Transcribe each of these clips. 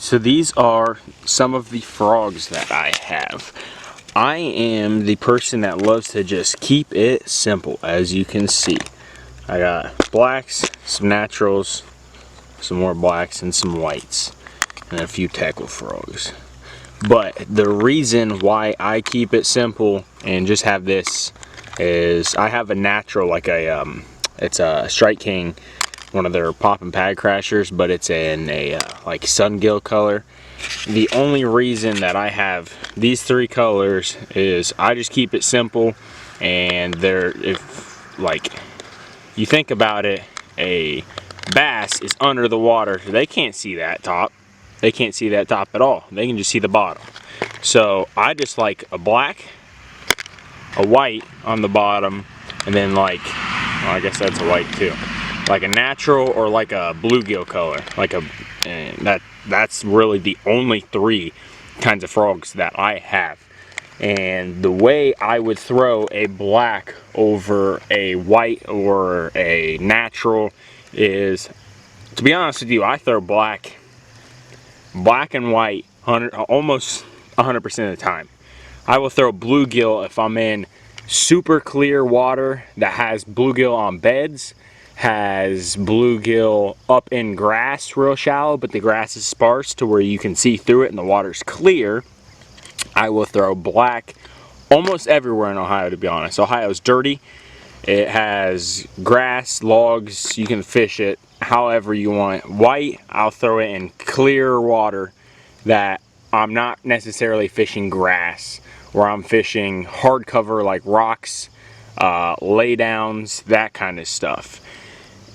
So these are some of the frogs that I have. I am the person that loves to just keep it simple, as you can see. I got blacks, some naturals, some more blacks, and some whites, and a few tackle frogs. But the reason why I keep it simple and just have this is I have a natural, like it's a Strike King, one of their pop and pad crashers, but it's in a like sungill color. The only reason that I have these three colors is I just keep it simple, and if like you think about it, a bass is under the water, so they can't see that top. They can't see that top at all. They can just see the bottom. So I just like a black, a white on the bottom, and then like, well, I guess that's a white too, like a natural or like a bluegill color, like a, and that's really the only three kinds of frogs that I have. And the way I would throw a black over a white or a natural is, to be honest with you, I throw black and white almost 100% of the time. I will throw bluegill if I'm in super clear water that has bluegill on beds, has bluegill up in grass real shallow, but the grass is sparse to where you can see through it and the water's clear. I will throw black almost everywhere in Ohio, to be honest. Ohio's dirty. It has grass, logs, you can fish it however you want. White, I'll throw it in clear water that I'm not necessarily fishing grass, where I'm fishing hardcover like rocks, laydowns, that kind of stuff.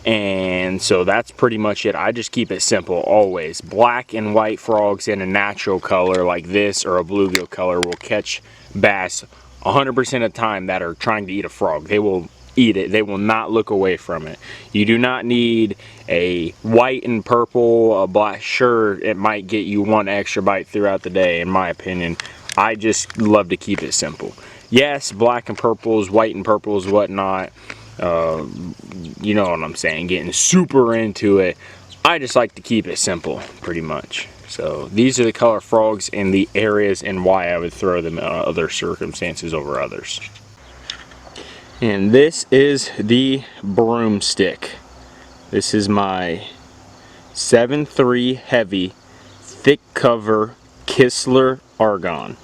And so that's pretty much it. I just keep it simple always. Black and white frogs in a natural color like this or a bluegill color will catch bass 100% of the time that are trying to eat a frog. They will eat it. They will not look away from it. You do not need a white and purple, a black. Sure, it might get you one extra bite throughout the day, in my opinion. I just love to keep it simple. Yes, black and purples, white and purples, whatnot. You know what I'm saying, getting super into it. I just like to keep it simple, pretty much. So these are the color frogs and the areas and why I would throw them in other circumstances over others. And this is the broomstick. This is my 7.3 heavy thick cover Kistler argon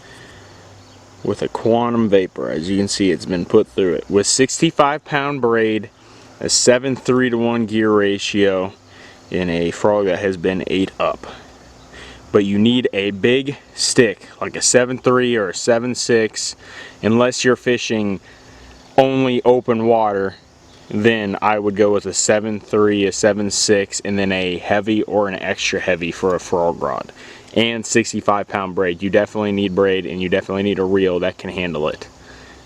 with a quantum vapor. As you can see, it's been put through it with 65-pound braid, a 7:3-to-1 gear ratio, in a frog that has been ate up. But you need a big stick like a 7.3 or a 7.6, unless you're fishing only open water. Then I would go with a 7.3, a 7.6, and then a heavy or an extra heavy for a frog rod. And 65-pound braid. You definitely need braid, and you definitely need a reel that can handle it.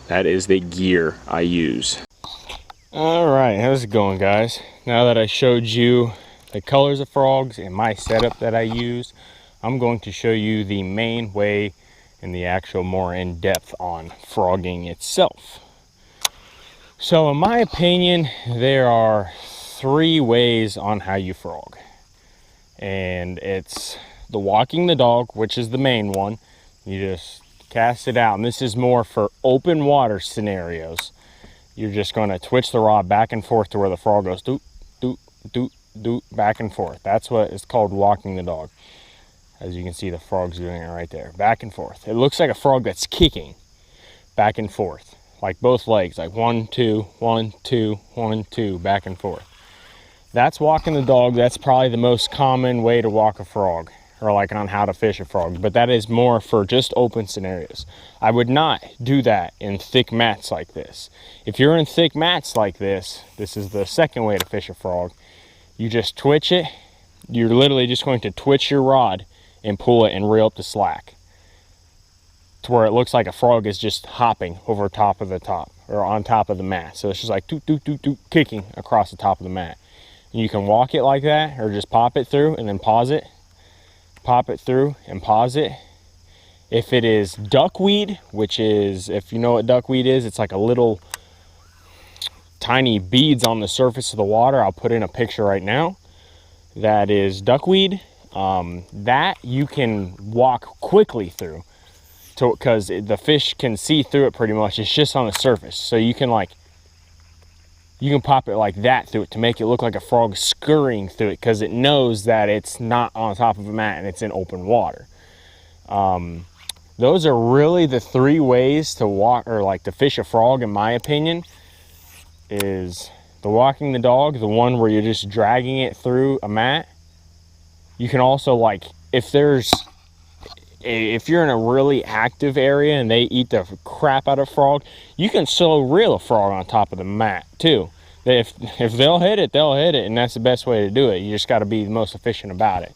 That is the gear I use. Alright, how's it going, guys? Now that I showed you the colors of frogs and my setup that I use, I'm going to show you the main way and the actual more in-depth on frogging itself. So in my opinion, there are three ways on how you frog. And it's the walking the dog, which is the main one. You just cast it out, and this is more for open water scenarios. You're just going to twitch the rod back and forth to where the frog goes doot, doot, doot, doot, back and forth. That's what is called walking the dog. As you can see, the frog's doing it right there, back and forth. It looks like a frog that's kicking back and forth, like both legs, like 1, 2, 1, 2, 1, 2, back and forth. That's walking the dog. That's probably the most common way to walk a frog, or like on how to fish a frog, but that is more for just open scenarios. I would not do that in thick mats like this. If you're in thick mats like this, this is the second way to fish a frog. You just twitch it. You're literally just going to twitch your rod and pull it and reel up the slack to where it looks like a frog is just hopping over top of the top, or on top of the mat. So it's just like doot, doot, doot, doot, kicking across the top of the mat. And you can walk it like that, or just pop it through and then pause it. Pop it through and pause it. If it is duckweed, which is, if you know what duckweed is, it's like a little tiny beads on the surface of the water. I'll put in a picture right now. That is duckweed. that you can walk quickly through, because the fish can see through it pretty much. It's just on the surface, so you can pop it like that through it to make it look like a frog scurrying through it, because it knows that it's not on top of a mat and it's in open water. Those are really the 3 ways to walk, or like to fish a frog, in my opinion. Is the walking the dog, the one where you're just dragging it through a mat. You can also, like, if you're in a really active area and they eat the crap out of frog, you can slow reel a frog on top of the mat too. If they'll hit it, they'll hit it, and that's the best way to do it. You just got to be the most efficient about it.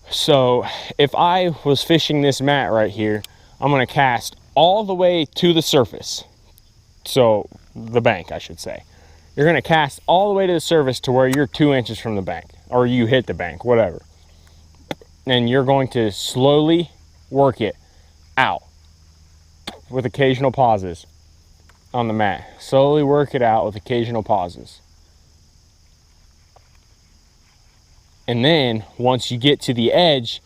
So if I was fishing this mat right here, I'm going to cast all the way to the surface. So the bank, I should say. You're going to cast all the way to the surface to where you're 2 inches from the bank, or you hit the bank, whatever. And you're going to slowly work it out with occasional pauses on the mat. Slowly work it out with occasional pauses. And then once you get to the edge,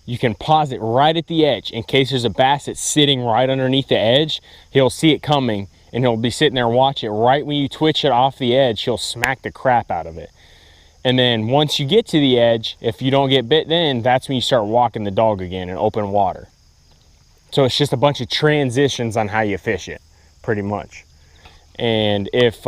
you can pause it right at the edge. In case there's a bass that's sitting right underneath the edge, he'll see it coming and he'll be sitting there and watch it. Right when you twitch it off the edge, he'll smack the crap out of it. And then once you get to the edge, if you don't get bit, then that's when you start walking the dog again in open water. So it's just a bunch of transitions on how you fish it, pretty much. And if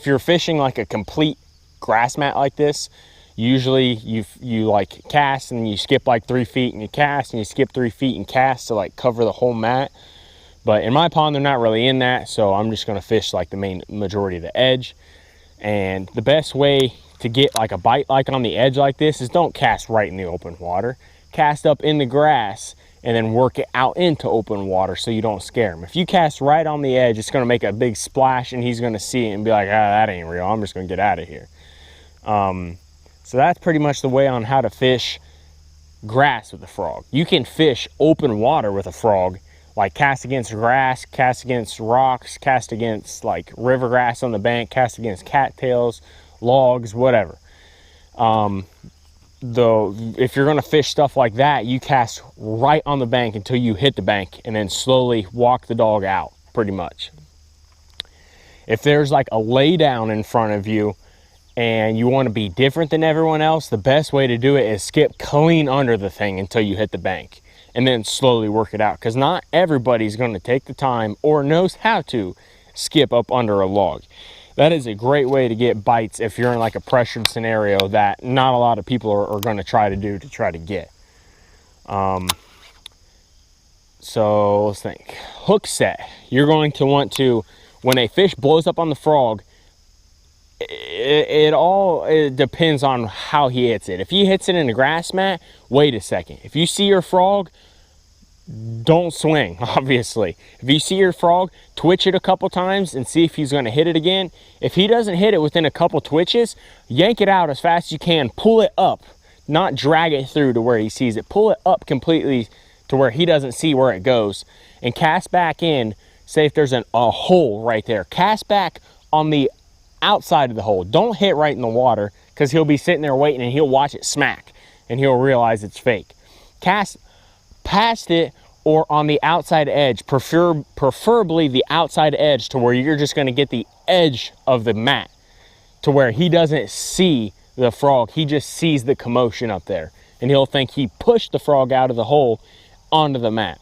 you're fishing like a complete grass mat like this, usually you like cast and you skip like 3 feet, and you cast and you skip 3 feet and cast to like cover the whole mat. But in my pond, they're not really in that, so I'm just going to fish like the main majority of the edge. And the best way to get like a bite like on the edge like this is don't cast right in the open water. Cast up in the grass and then work it out into open water so you don't scare him. If you cast right on the edge, it's going to make a big splash and he's going to see it and be like, ah, that ain't real. I'm just going to get out of here. So that's pretty much the way on how to fish grass with a frog. You can fish open water with a frog, like cast against grass, cast against rocks, cast against like river grass on the bank, cast against cattails, logs, whatever. Though if you're going to fish stuff like that, you cast right on the bank until you hit the bank and then slowly walk the dog out, pretty much. If there's like a lay down in front of you and you want to be different than everyone else, the best way to do it is skip clean under the thing until you hit the bank and then slowly work it out, because not everybody's going to take the time or knows how to skip up under a log. That is a great way to get bites if you're in like a pressured scenario that not a lot of people are going to try to do to try to get. So let's think. Hook set. You're going to want to, when a fish blows up on the frog, it depends on how he hits it. If he hits it in a grass mat, wait a second. If you see your frog, don't swing, obviously. If you see your frog, twitch it a couple times and see if he's going to hit it again. If he doesn't hit it within a couple twitches, yank it out as fast as you can. Pull it up, not drag it through to where he sees it. Pull it up completely to where he doesn't see where it goes, and cast back in. Say if there's a hole right there, cast back on the outside of the hole. Don't hit right in the water, because he'll be sitting there waiting and he'll watch it smack and he'll realize it's fake. Cast past it or on the outside edge, preferably the outside edge, to where you're just going to get the edge of the mat to where he doesn't see the frog. He just sees the commotion up there and he'll think he pushed the frog out of the hole onto the mat.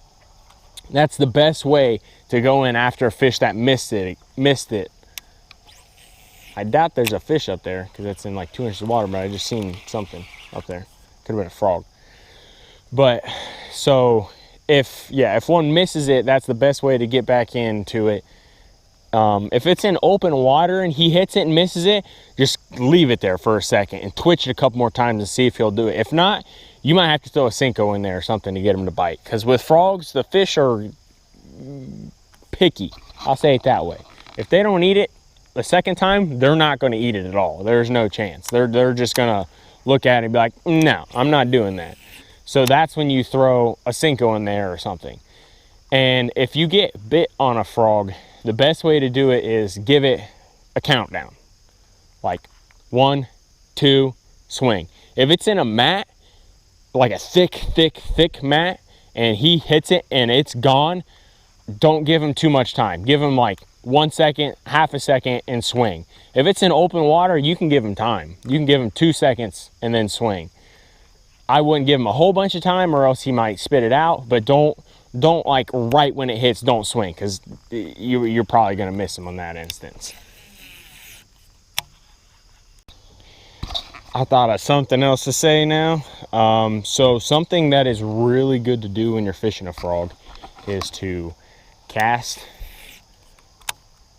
That's the best way to go in after a fish that missed it. I doubt there's a fish up there because it's in like 2 inches of water, but I just seen something up there. Could have been a frog. But so if one misses it, that's the best way to get back into it. If it's in open water and he hits it and misses it, just leave it there for a second and twitch it a couple more times and see if he'll do it. If not, you might have to throw a Cinco in there or something to get him to bite. Because with frogs, the fish are picky. I'll say it that way. If they don't eat it the second time, they're not going to eat it at all. There's no chance. They're just going to look at it and be like, no, I'm not doing that. So that's when you throw a Cinco in there or something. And if you get bit on a frog, the best way to do it is give it a countdown. Like 1, 2, swing. If it's in a mat, like a thick mat, and he hits it and it's gone, don't give him too much time. Give him like 1 second, half a second, and swing. If it's in open water, you can give him time. You can give him 2 seconds and then swing. I wouldn't give him a whole bunch of time, or else he might spit it out, but don't like right when it hits, don't swing, because you're probably going to miss him on that instance. I thought of something else to say now. So something that is really good to do when you're fishing a frog is to cast,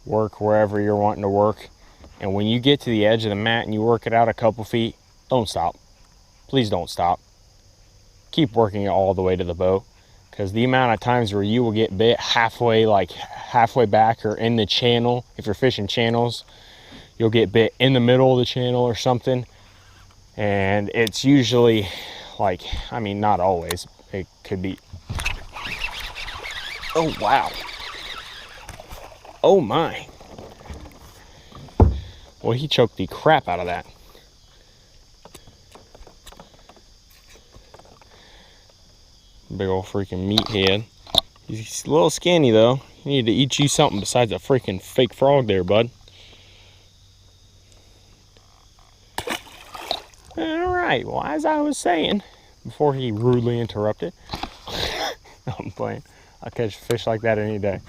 work wherever you're wanting to work, and when you get to the edge of the mat and you work it out a couple feet, don't stop. Please don't stop. Keep working it all the way to the boat, because the amount of times where you will get bit halfway back or in the channel, if you're fishing channels, you'll get bit in the middle of the channel or something, and it's usually like, I mean, not always, it could be, oh wow, oh my, well, he choked the crap out of that. Big old freaking meathead. He's a little skinny though. You need to eat you something besides a freaking fake frog there, bud. Alright, well, as I was saying, before he rudely interrupted, I'm playing. I'll catch fish like that any day.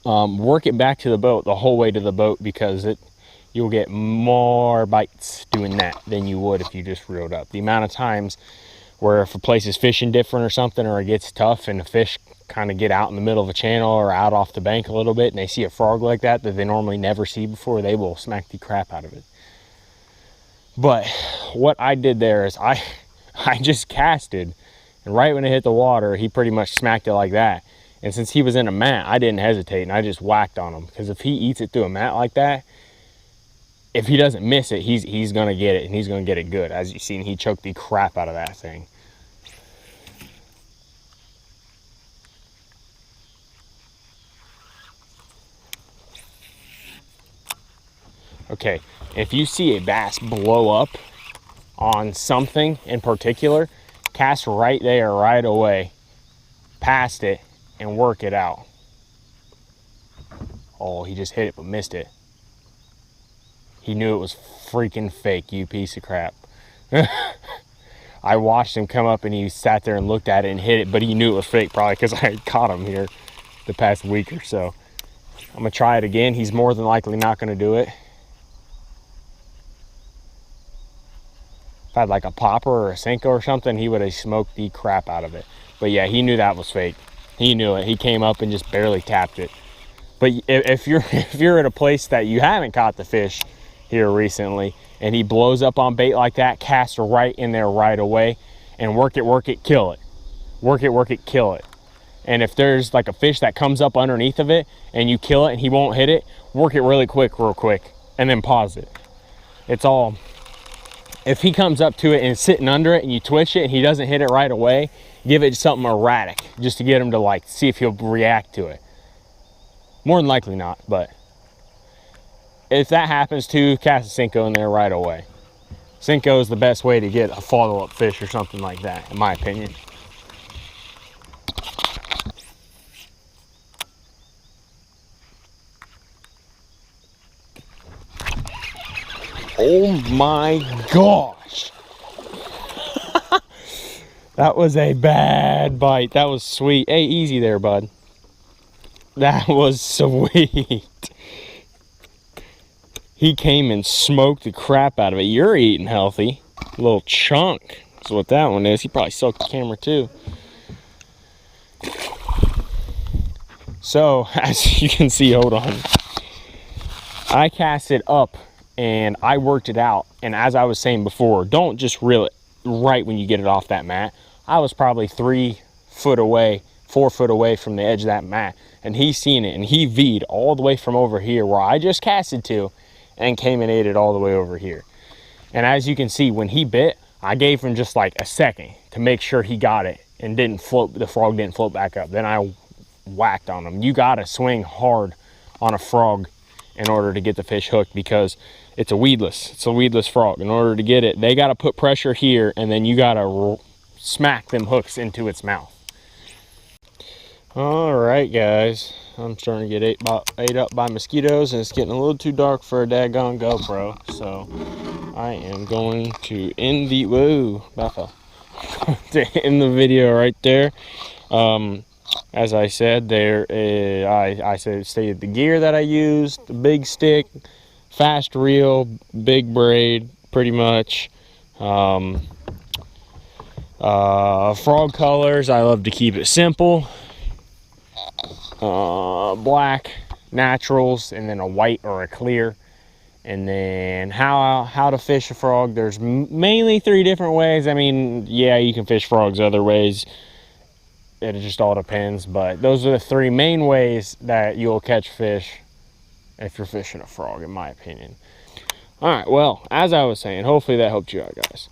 Work it back to the boat, the whole way to the boat, because you'll get more bites doing that than you would if you just reeled up. The amount of times where if a place is fishing different or something, or it gets tough and the fish kind of get out in the middle of a channel or out off the bank a little bit, and they see a frog like that they normally never see before, they will smack the crap out of it. But what I did there is I just casted, and right when it hit the water, he pretty much smacked it like that. And since he was in a mat, I didn't hesitate, and I just whacked on him, because if he eats it through a mat like that, if he doesn't miss it, he's gonna get it, and he's gonna get it good. As you've seen, he choked the crap out of that thing. Okay, if you see a bass blow up on something in particular, cast right there right away, past it, and work it out. Oh, he just hit it but missed it. He knew it was freaking fake, you piece of crap. I watched him come up and he sat there and looked at it and hit it, but he knew it was fake, probably because I had caught him here the past week or so. I'm gonna try it again. He's more than likely not gonna do it. If I had like a popper or a Senko or something, he would have smoked the crap out of it. But yeah, he knew that was fake. He knew it. He came up and just barely tapped it. But if you're at a place that you haven't caught the fish here recently, and he blows up on bait like that, cast right in there right away, and work it, kill it. Work it, kill it. And if there's like a fish that comes up underneath of it and you kill it and he won't hit it, work it really quick, real quick, and then pause it. It's all, if he comes up to it and it's sitting under it and you twitch it and he doesn't hit it right away, give it something erratic just to get him to like see if he'll react to it. More than likely not, but if that happens too, cast a Senko in there right away. Senko is the best way to get a follow-up fish or something like that, in my opinion. Oh my gosh. That was a bad bite. That was sweet. Hey, easy there, bud. That was sweet. He came and smoked the crap out of it. You're eating healthy. A little chunk is what that one is. He probably soaked the camera too. So, as you can see, hold on. I cast it up and I worked it out. And as I was saying before, don't just reel it right when you get it off that mat. I was probably 3 foot away, 4 foot away from the edge of that mat. And he seen it and he V'd all the way from over here where I just casted to, and came and ate it all the way over here. And as you can see, when he bit, I gave him just like a second to make sure he got it and didn't float, the frog didn't float back up. Then I whacked on him. You gotta swing hard on a frog in order to get the fish hooked, because it's a weedless frog. In order to get it, they got to put pressure here, and then you got to smack them hooks into its mouth. All right, guys, I'm starting to get ate up by mosquitoes, and it's getting a little too dark for a daggone GoPro, so I am going to end the to end the video right there. As I said, I stated the gear that I used: the big stick, fast reel, big braid, pretty much. Frog colors, I love to keep it simple. Black naturals, and then a white or a clear. And then how to fish a frog, there's mainly 3 different ways. I mean, yeah, you can fish frogs other ways, it just all depends, but those are the 3 main ways that you'll catch fish if you're fishing a frog, in my opinion. All right, well, as I was saying, hopefully that helped you out, guys.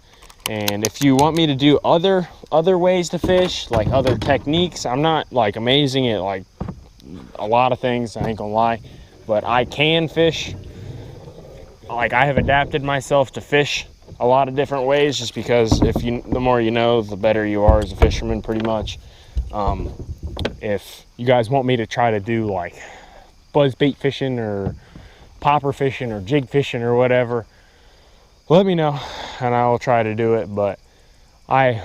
And if you want me to do other ways to fish, like other techniques, I'm not like amazing at like a lot of things, I ain't gonna lie, but I can fish. Like, I have adapted myself to fish a lot of different ways, just because the more you know, the better you are as a fisherman, pretty much. If you guys want me to try to do like buzzbait fishing or popper fishing or jig fishing or whatever, let me know and I will try to do it. But I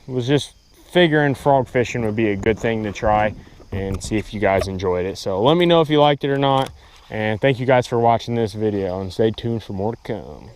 was just figuring frog fishing would be a good thing to try and see if you guys enjoyed it. So let me know if you liked it or not, and thank you guys for watching this video, and stay tuned for more to come.